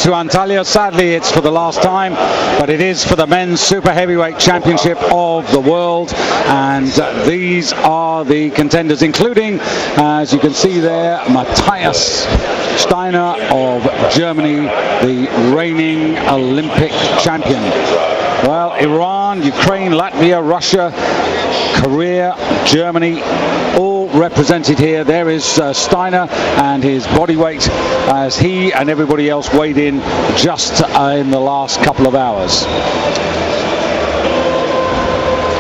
to Antalya. Sadly, it's for the last time, but it is for the men's super heavyweight championship of the world. And these are the contenders, including, as you can see there, Matthias Steiner of Germany, the reigning Olympic champion. Well, Iran, Ukraine, Latvia, Russia, Korea, Germany, all represented here. There is Steiner and his body weight as he and everybody else weighed in just in the last couple of hours.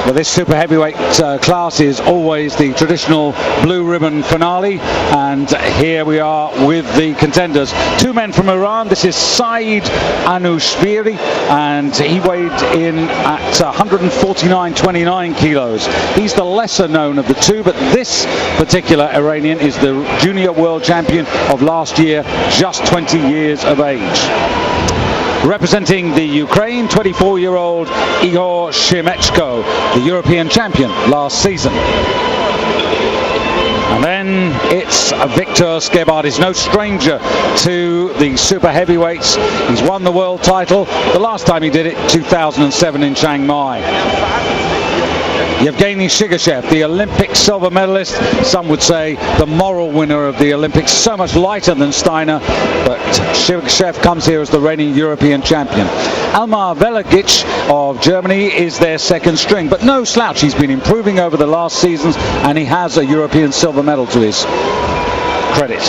Well, this super heavyweight class is always the traditional blue ribbon finale, and here we are with the contenders. Two men from Iran. This is Saeed Anushvili, and he weighed in at 149.29 kilos. He's the lesser known of the two, but this particular Iranian is the junior world champion of last year, just 20 years of age. Representing the Ukraine, 24-year-old Igor Shimechko, the European champion last season. And then it's Victor Skebard. He's no stranger to the super heavyweights. He's won the world title. The last time he did it, 2007 in Chiang Mai. Yevgeny Shigashev, the Olympic silver medalist, some would say the moral winner of the Olympics, so much lighter than Steiner, but Shigashev comes here as the reigning European champion. Almar Velagic of Germany is their second string, but no slouch. He's been improving over the last seasons, and he has a European silver medal to his credit.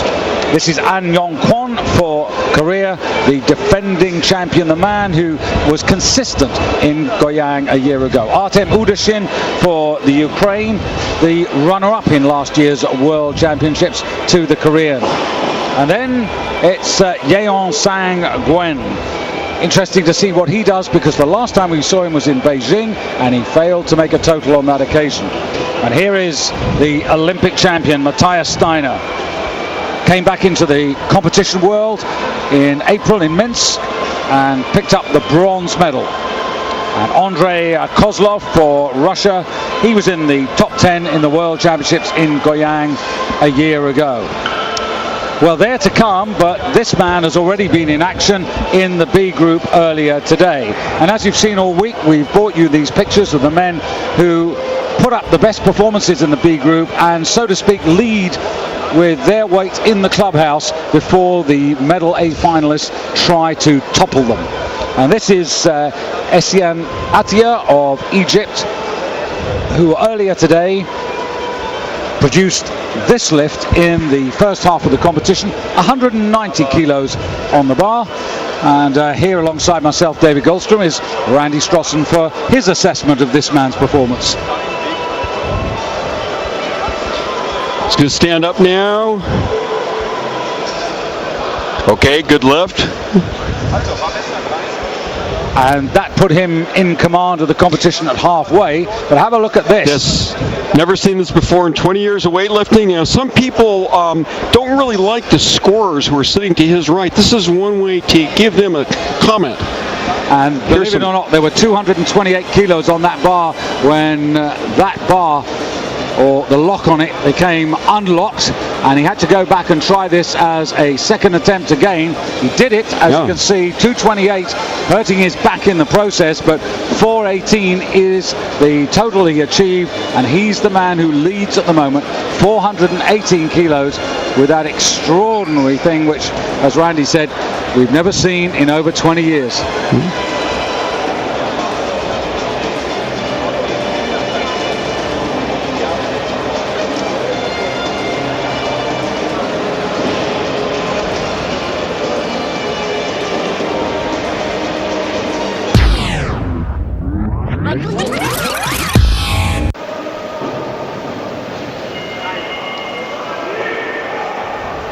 This is An Yong Kwon for Korea, the defending champion, the man who was consistent in Goyang a year ago. Artem Udashin for the Ukraine, the runner-up in last year's World Championships to the Korean. And then it's Yeon Sang Gwen. Interesting to see what he does, because the last time we saw him was in Beijing and he failed to make a total on that occasion. And here is the Olympic champion, Matthias Steiner. Came back into the competition world in April in Minsk and picked up the bronze medal. And Andrei Kozlov for Russia, he was in the top 10 in the World Championships in Goyang a year ago. Well, they're to come, but this man has already been in action in the B group earlier today. And as you've seen all week, we've brought you these pictures of the men who put up the best performances in the B group and, so to speak, lead with their weight in the clubhouse before the medal A finalists try to topple them. And this is Essian Atia of Egypt, who earlier today produced this lift in the first half of the competition, 190 kilos on the bar. And here alongside myself, David Goldstrom, is Randy Strossen for his assessment of this man's performance. He's going to stand up now. Okay, good lift. And that put him in command of the competition at halfway. But have a look at this. Yes, never seen this before in 20 years of weightlifting. You know, some people don't really like the scorers who are sitting to his right. This is one way to give them a comment. And believe it or not, there were 228 kilos on that bar when that bar, or the lock on it, became unlocked, and he had to go back and try this as a second attempt again. He did it, as you can see, 228, hurting his back in the process, but 418 is the total he achieved, and he's the man who leads at the moment, 418 kilos, with that extraordinary thing which, as Randy said, we've never seen in over 20 years.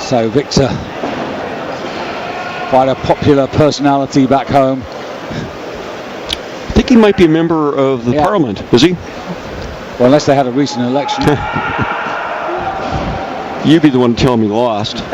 So Victor, quite a popular personality back home. I think he might be a member of the parliament, is he? Well, unless they had a recent election. You'd be the one to tell him he lost.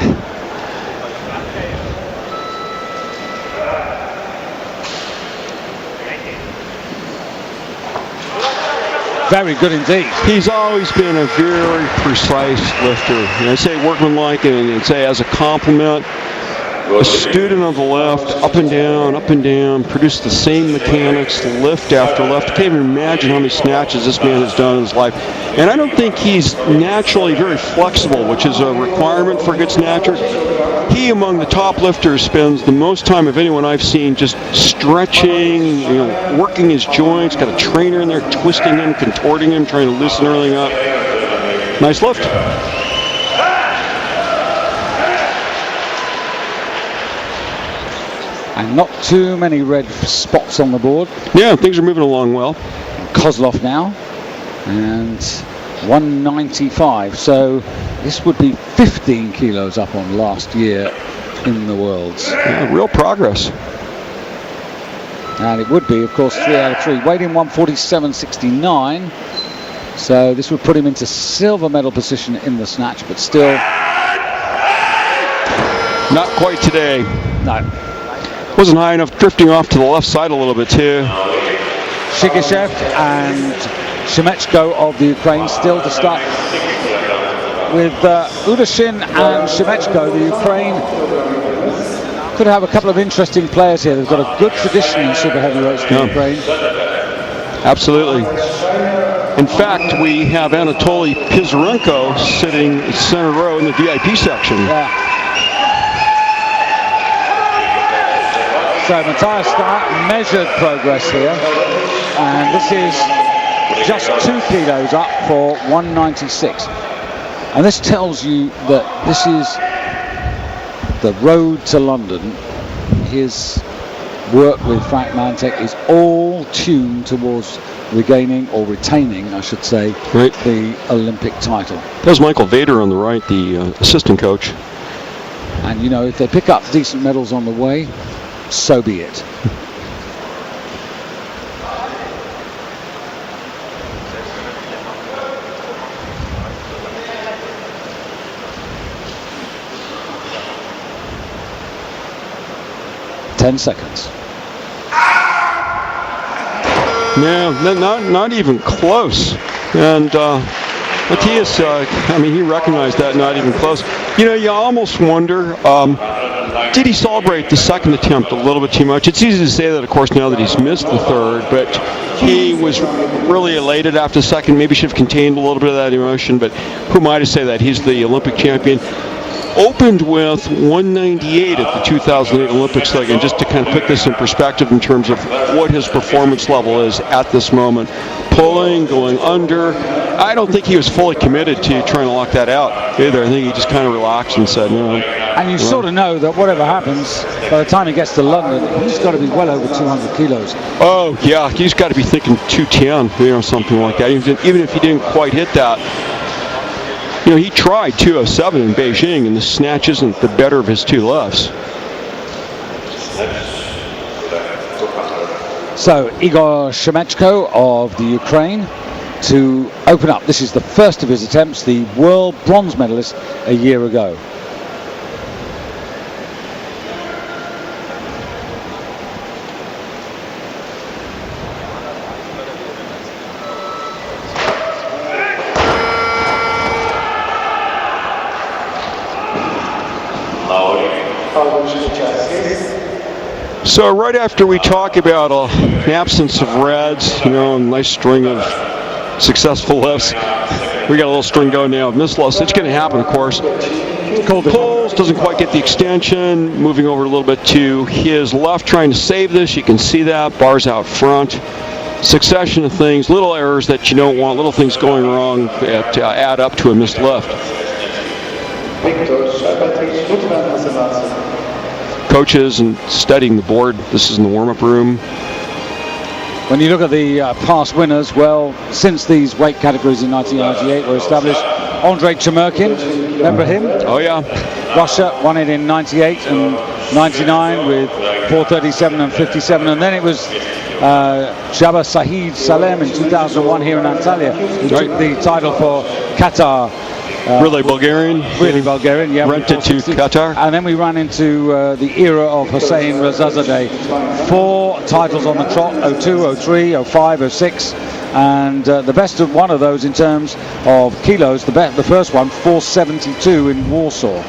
Very good indeed. He's always been a very precise lifter. And I say workmanlike, and say as a compliment. a student of the left, up and down, produce the same mechanics, lift after lift. I can't even imagine how many snatches this man has done in his life. And I don't think he's naturally very flexible, which is a requirement for a good snatcher. He, among the top lifters, spends the most time of anyone I've seen just stretching, working his joints, got a trainer in there twisting him, contorting him, trying to loosen everything up. Nice lift. And not too many red spots on the board. Yeah, things are moving along well. Kozlov now, and 195. So this would be 15 kilos up on last year in the Worlds. Yeah, real progress. And it would be, of course, 3 out of 3. Weighed in 147.69. So this would put him into silver medal position in the snatch, but still not quite today. No. Wasn't high enough, drifting off to the left side a little bit too. Shigashev and Shemechko of the Ukraine still to start. With Udashin and Shemechko, the Ukraine could have a couple of interesting players here. They've got a good tradition in super heavyweights in Ukraine. Absolutely. In fact, we have Anatoly Pizarenko sitting center row in the VIP section. Yeah. So Matthias Steiner, measured progress here, and this is just 2 kilos up for 196. And this tells you that this is the road to London. His work with Frank Mantek is all tuned towards regaining, or retaining, I should say, the Olympic title. There's Michael Vader on the right, the assistant coach. And if they pick up decent medals on the way, so be it. Ten seconds. No, not even close. And Matthias, he recognized that, not even close. You almost wonder, did he celebrate the second attempt a little bit too much? It's easy to say that, of course, now that he's missed the third, but he was really elated after the second. Maybe should have contained a little bit of that emotion, but who am I to say that? He's the Olympic champion. Opened with 198 at the 2008 Olympics. So again, just to kind of put this in perspective in terms of what his performance level is at this moment. Pulling, going under. I don't think he was fully committed to trying to lock that out either. I think he just kind of relaxed and said, And you sort of know that whatever happens, by the time he gets to London, he's got to be well over 200 kilos. Oh, yeah, he's got to be thinking 210, something like that. Even if he didn't quite hit that. He tried 207 in Beijing, and the snatch isn't the better of his 2 lefts. So Igor Shemechko of the Ukraine to open up. This is the first of his attempts, the world bronze medalist a year ago. So right after we talk about an absence of reds, a nice string of successful lifts, we got a little string going now of missed lifts. It's going to happen, of course. Pulls, doesn't quite get the extension, moving over a little bit to his left, trying to save this. You can see that, bars out front. Succession of things, little errors that you don't want, little things going wrong that add up to a missed lift. Coaches and studying the board. This is in the warm-up room. When you look at the past winners, well, since these weight categories in 1998 were established, Andrei Chemurkin, remember him? Oh, yeah. Russia won it in 98 and 99 with 437 and 57, and then it was Jabba Sahid Salem in 2001 here in Antalya, who took the title for Qatar. Really Bulgarian? Really Bulgarian, yeah. Rented to Qatar. And then we ran into the era of Hossein Rezazadeh. 4 titles on the trot, 02, 03, 05, 06. And the best of one of those in terms of kilos, the first one, 472 in Warsaw.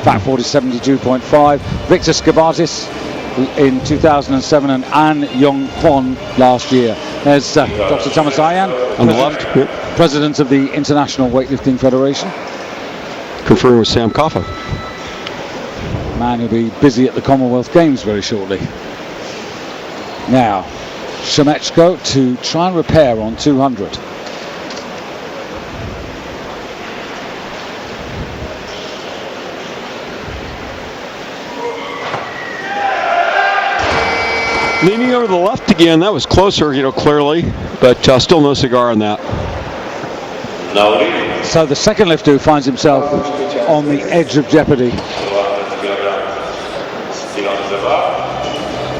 fact 72.5. Victor Skibatis in 2007 and An Yong Kwon last year. There's Dr. Thomas Ayan, on the left, president of the International Weightlifting Federation. Conferring with Sam Kaffa. Man who'll be busy at the Commonwealth Games very shortly. Now, Shemechko to try and repair on 200. Leaning over to the left again, that was closer, clearly, but still no cigar on that. So the second lifter who finds himself on the edge of jeopardy.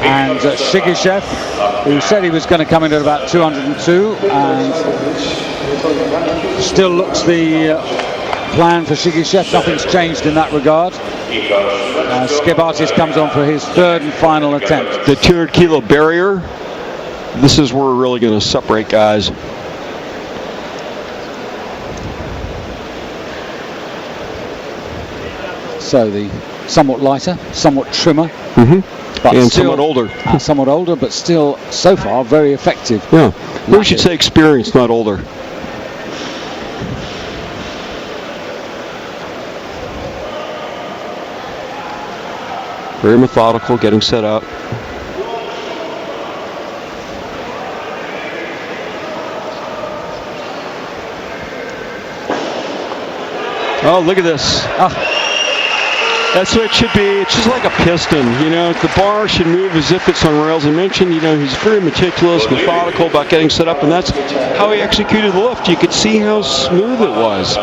And Shigishev, who said he was going to come in at about 202, and still looks the plan for Shigishev. Nothing's changed in that regard. Skibatis comes on for his third and final attempt. The 200 kilo barrier, this is where we're really going to separate guys. So the somewhat lighter, somewhat trimmer, but and still, somewhat older. Somewhat older, but still, so far, very effective. Yeah, we should say experienced, not older. Very methodical, getting set up. Oh, look at this. That's what it should be. It's just like a piston, The bar should move as if it's on rails. I mentioned, he's very meticulous, methodical about getting set up, and that's how he executed the lift. You could see how smooth it was.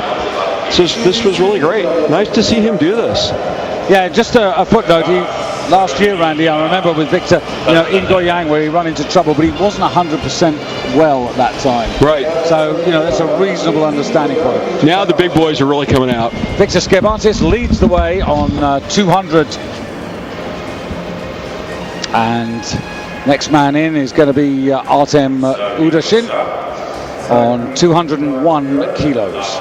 So this was really great. Nice to see him do this. Yeah, just a footnote. Last year, Randy, I remember with Victor, in Goyang where he ran into trouble, but he wasn't 100% well at that time. Right. So, that's a reasonable understanding for him. Now the big boys are really coming out. Victor Skibatis leads the way on 200. And next man in is going to be Artem Udashin on 201 kilos.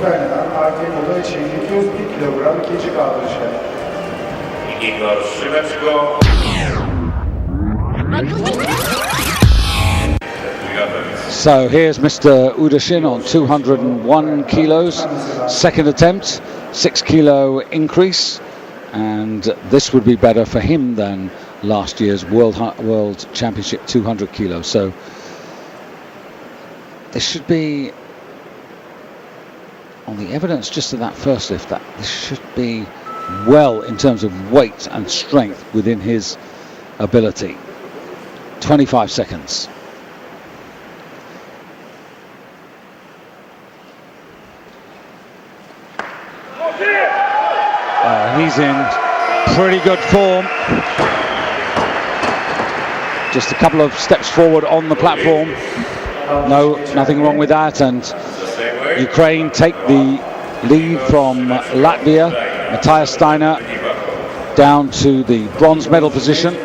Ukrayna'dan Artem Udashin 201 kilogram ikinci kaldırışta. So here's Mr. Udashin on 201 kilos. Second attempt, 6 kilo increase, and this would be better for him than last year's World Championship 200 kilos. So this should be, on the evidence just of that first lift, that this should be well in terms of weight and strength within his ability. 25 seconds. He's in pretty good form. Just a couple of steps forward on the platform. No, nothing wrong with that. And Ukraine take the lead from Latvia. Matthias Steiner down to the bronze medal position,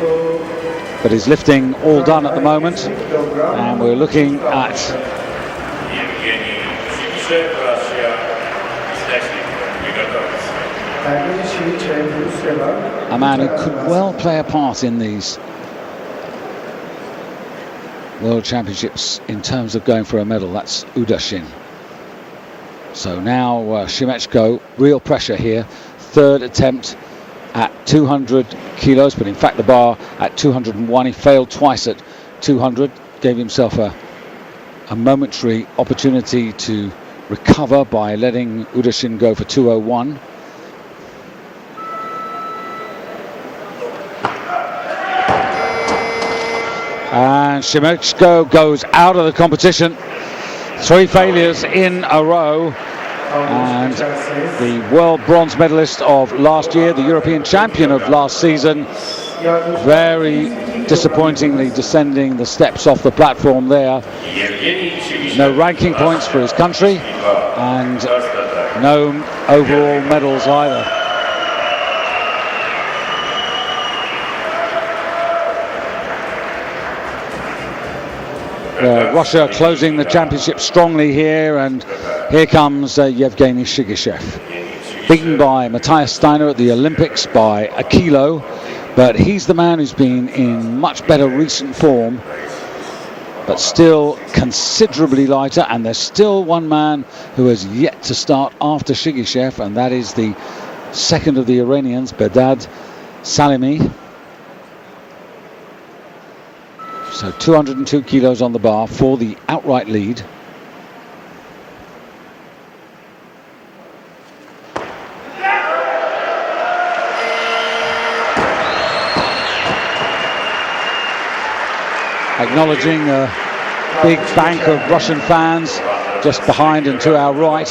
but he's lifting all done at the moment. And we're looking at a man who could well play a part in these World Championships in terms of going for a medal. That's Udashin. So now Shemechko, real pressure here. Third attempt at 200 kilos, but in fact the bar at 201. He failed twice at 200, gave himself a momentary opportunity to recover by letting Udashin go for 201. And Shemechko goes out of the competition. 3 failures in a row. And the world bronze medalist of last year, the European champion of last season, very disappointingly descending the steps off the platform there. No ranking points for his country, and no overall medals either. Russia closing the championship strongly here, and here comes Yevgeny Shigashev. Beaten by Matthias Steiner at the Olympics by a kilo, but he's the man who's been in much better recent form, but still considerably lighter. And there's still one man who has yet to start after Shigashev, and that is the second of the Iranians, Bedad Salimi. So 202 kilos on the bar for the outright lead. Acknowledging a big bank of Russian fans just behind and to our right.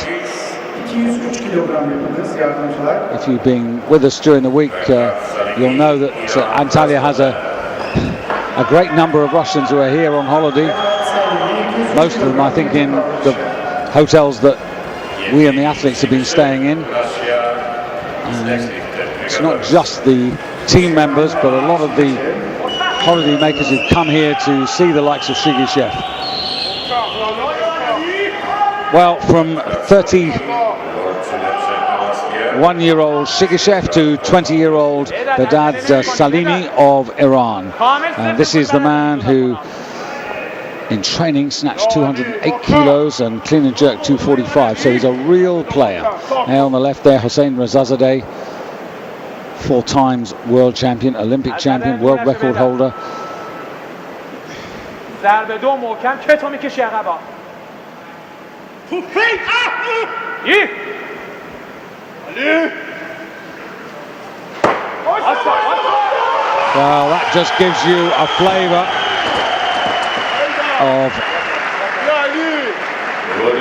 If you've been with us during the week, you'll know that Antalya has a great number of Russians who are here on holiday. Most of them, I think, in the hotels that we and the athletes have been staying in. And it's not just the team members, but a lot of the holiday makers who've come here to see the likes of Shigashev. Well, from 31-year-old Shigashev to 20-year-old Bedad Salimi of Iran. And this is the man who, in training, snatched 208 kilos and clean and jerk 245. So he's a real player. Now on the left there, Hossein Rezazadeh, 4 times world champion, Olympic champion, world record holder. Well, that just gives you a flavour of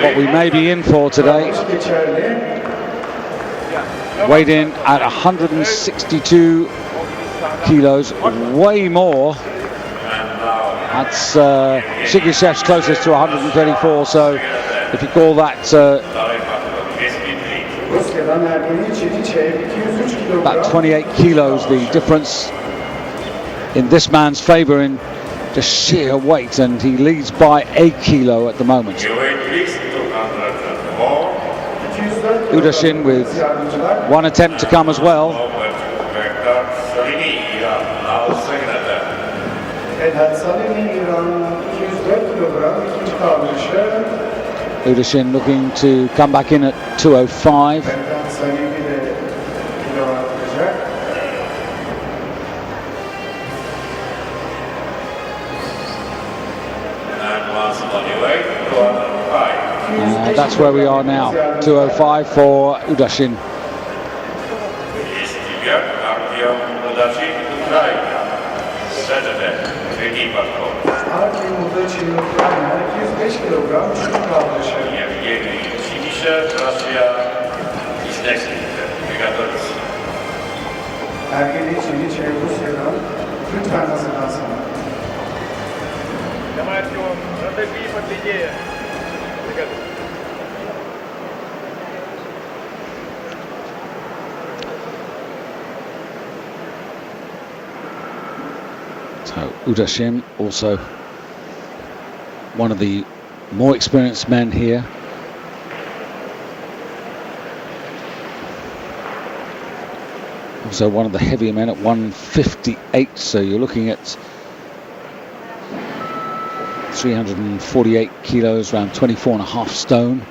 what we may be in for today. Weighed in at 162 kilos, way more. That's Shigashev's closest to 134, so if you call that about 28 kilos, the difference in this man's favour in just sheer weight, and he leads by a kilo at the moment. Udashin with one attempt to come as well. Udashin looking to come back in at 205. That's where we are now, 205 for Udashin. So Udashin, also one of the more experienced men here. Also one of the heavier men at 158, so you're looking at 348 kilos, around 24.5 stone.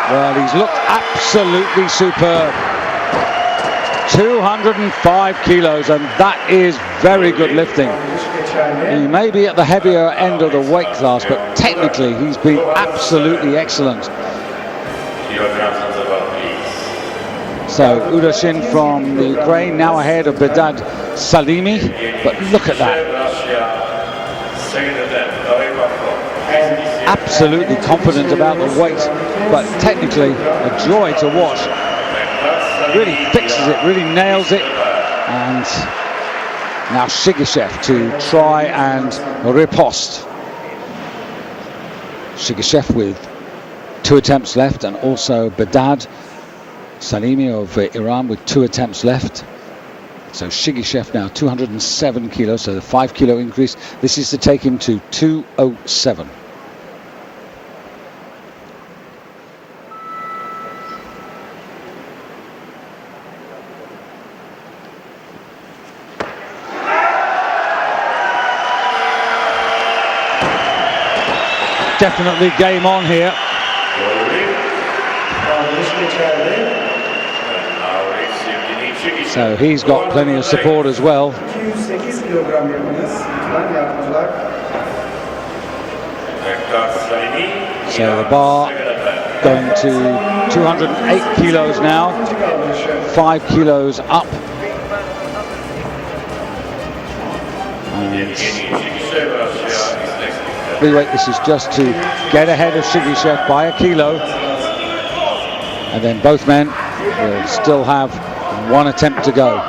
Well, he's looked absolutely superb. 205 kilos, and that is very good lifting. He may be at the heavier end of the weight class, but technically he's been absolutely excellent. So Udashin from the Ukraine now ahead of Bedad Salimi, but look at that. Absolutely confident about the weight, but technically a joy to watch. Really fixes it, really nails it. And now Shigashev to try and riposte. Shigashev with 2 attempts left, and also Bedad Salimi of Iran with 2 attempts left. So Shigishev now 207 kilos, so the 5 kilo increase. This is to take him to 207. Definitely game on here. So he's got plenty of support as well. So the bar going to 208 kilos now, 5 kilos up. And free-weight, this is just to get ahead of Shigishev by a kilo. And then both men will still have one attempt to go.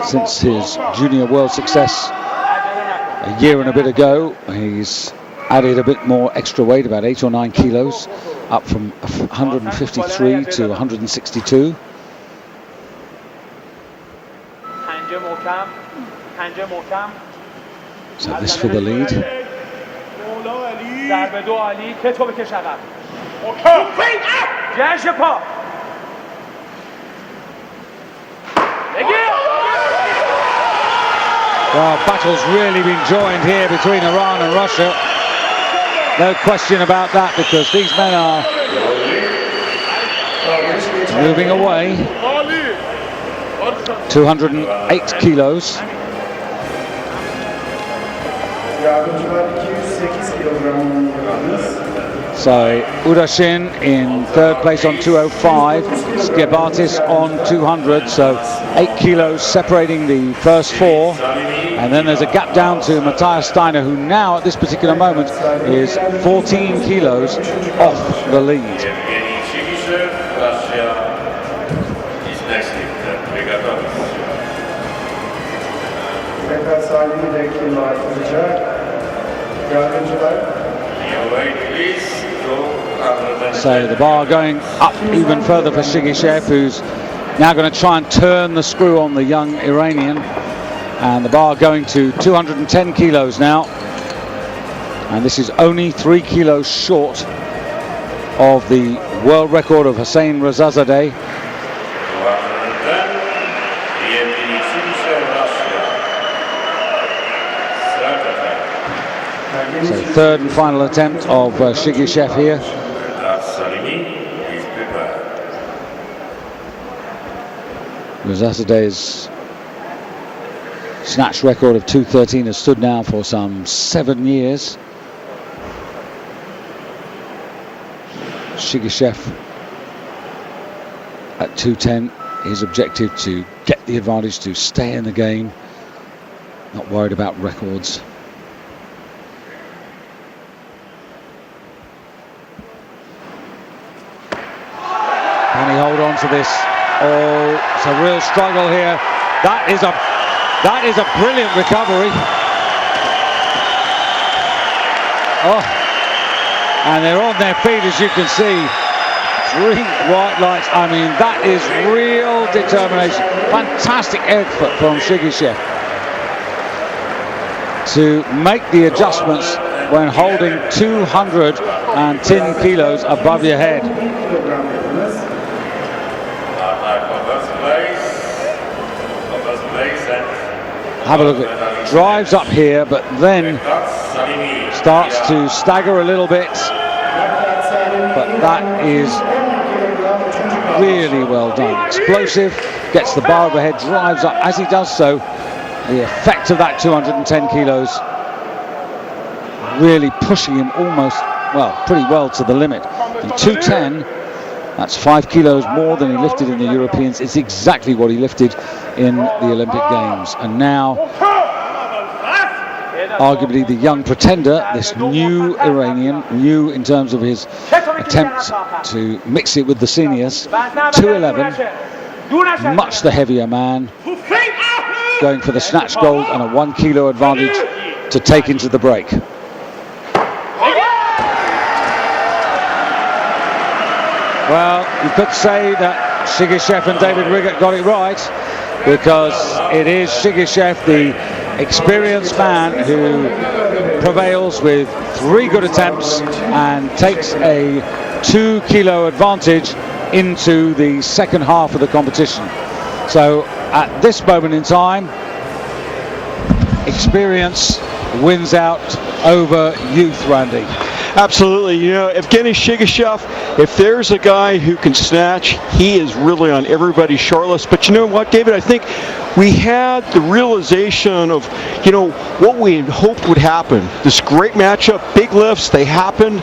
Since his junior world success a year and a bit ago, he's added a bit more extra weight, about 8 or 9 kilos, up from 153 to 162. So this for the lead. Well, battle's really been joined here between Iran and Russia. No question about that, because these men are moving away. 208 kilos. So Udashin in third place on 205, Skibatis on 200, so 8 kilos separating the first four. And then there's a gap down to Matthias Steiner, who now at this particular moment is 14 kilos off the lead. So the bar going up even further for Shigishev, who's now going to try and turn the screw on the young Iranian. And the bar going to 210 kilos now. And this is only 3 kilos short of the world record of Hossein Rezazadeh. So third and final attempt of Shigishev here. Rezazadeh's snatch record of 213 has stood now for some 7 years. Shigishev at 210, his objective to get the advantage, to stay in the game, not worried about records. Can he hold on to this? Oh, it's a real struggle here. That is a brilliant recovery. Oh, and they're on their feet, as you can see. 3 white lights. I mean, that is real determination. Fantastic effort from Shigishev to make the adjustments when holding 210 kilos above your head. Have a look at it. Drives up here, but then starts to stagger a little bit. But that is really well done. Explosive, gets the bar overhead, drives up. As he does so, the effect of that 210 kilos really pushing him almost, well, pretty well to the limit. And 210, that's 5 kilos more than he lifted in the Europeans. It's exactly what he lifted in the Olympic Games. And now, arguably the young pretender, this new Iranian, new in terms of his attempt to mix it with the seniors, 211, much the heavier man, going for the snatch gold and a 1 kilo advantage to take into the break. So 2 Well, you could say that Shigashev and David Riggott got it right, because it is Shigashev, the experienced man, who prevails with 3 good attempts and takes a 2 kilo advantage into the second half of the competition. So at this moment in time, experience wins out over youth, Randy. Absolutely. You know, Evgeny Shigashev, if there's a guy who can snatch, he is really on everybody's short list. But you know what, David? I think we had the realization of, you know, what we had hoped would happen. This great matchup, big lifts, they happened.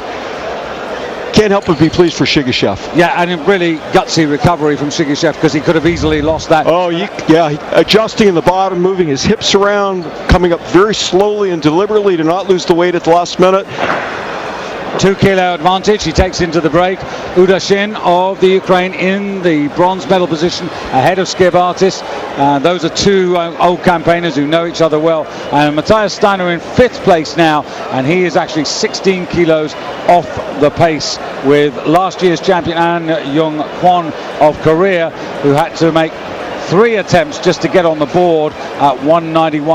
Can't help but be pleased for Shigashev. Yeah, and a really gutsy recovery from Shigashev, because he could have easily lost that. Oh, yeah, adjusting in the bottom, moving his hips around, coming up very slowly and deliberately to not lose the weight at the last minute. 2 kilo advantage he takes into the break. Udashin of the Ukraine in the bronze medal position ahead of Skiv Artis. Those are 2 old campaigners who know each other well. And Matthias Steiner in 5th place now, and he is actually 16 kilos off the pace with last year's champion An Jung Kwon of Korea, who had to make 3 attempts just to get on the board at 191.